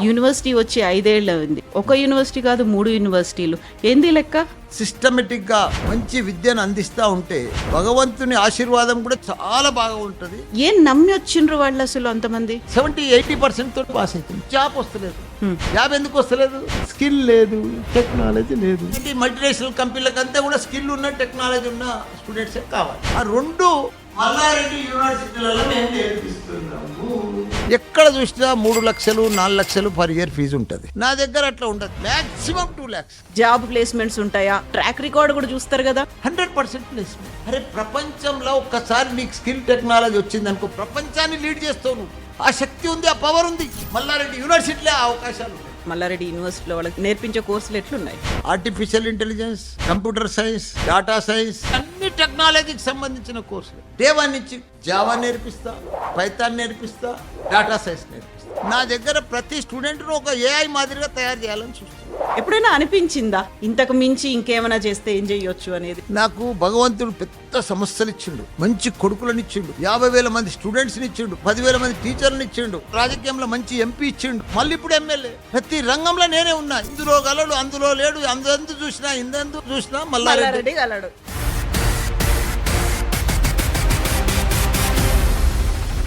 University వచ్చి 5 ఏళ్ళు అయింది. ఒక యూనివర్సిటీ కాదు 3 యూనివర్సిటీలు. ఏంది లెక్క? సిస్టమేటిక్ గా మంచి విద్యను అందిస్తా ఉంటే భగవంతుని ఆశీర్వాదం కూడా చాలా బాగా ఉంటది. ఏం నమ్మి వచ్చిండ్రు వాళ్ళు అసలు అంతమంది? 70-80% తోటి పాస్ అవుతుంది. జాబ్ వస్తలేదు. జాబ్ ఎందుకు వస్తలేదు? స్కిల్ లేదు, టెక్నాలజీ లేదు. మల్టీనేషనల్ కంపెనీలకు అంతా కూడా స్కిల్ ఉన్న టెక్నాలజీ ఉన్న స్టూడెంట్స్ కావాలి. ఆ రెండు మల్లారెడ్డి యూనివర్సిటీలలో మేము నేర్పిస్తున్నాము. ఎక్కడ చూసినా 3 లక్షలు 4 లక్షలు పర్ ఇయర్ ఫీజు ఉంటుంది. నా దగ్గర అట్లా ఉండదు. Maximum 2 lakhs. జాబ్ ప్లేస్మెంట్స్ ఉంటాయా? ట్రాక్ రికార్డ్ కూడా చూస్తారు కదా. 100% ప్లేస్మెంట్. అరే ప్రపంచంలో ఒక్కసారి నీకు స్కిల్ టెక్నాలజీ వచ్చింది అనుకో, ప్రపంచాన్ని లీడ్ చేస్తావు నువ్వు. ఆ శక్తి ఉంది, ఆ పవర్ ఉంది. మల్లారెడ్డి యూనివర్సిటీలో ఆ అవకాశాలు ఉన్నాయి. మల్లారెడ్డి యూనివర్సిటీలో వాళ్ళకి నేర్పించే కోర్సులు ఎట్లున్నాయి? Artificial intelligence, computer science, data science, అన్ని టెక్నాలజీకి సంబంధించిన కోర్సులు. డే 1 నుంచి జావా నేర్పిస్తా, పైథాన్ నేర్పిస్తా, డాటా సైన్స్ నేర్పిస్తా. నా దగ్గర ప్రతి స్టూడెంట్ను ఒక ఏఐ మాదిరిగా తయారు చేయాలని చూస్తాను. ఎప్పుడైనా అనిపించిందా ఇంతకు మించి ఇంకేమైనా చేస్తే ఏం చేయొచ్చు అనేది? నాకు భగవంతుడు పెద్ద సమస్యలు ఇచ్చిండు, మంచి కొడుకులను ఇచ్చిండు, 50,000 మంది స్టూడెంట్స్ని ఇచ్చిండు, 10,000 మంది టీచర్లను ఇచ్చిండు, రాజకీయంలో మంచి ఎంపీ ఇచ్చిండు, మళ్ళీ ఇప్పుడు ఎమ్మెల్యే. ప్రతి రంగంలో నేనే ఉన్నా. ఇందులో గలడు, అందులో లేడు, అందు చూసినా ఇందందు చూసినా మల్లారెడ్డి గలడు.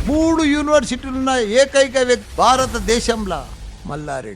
3 యూనివర్సిటీలున్న ఏకైక వ్యక్తి భారతదేశంలో మల్లారెడ్డి.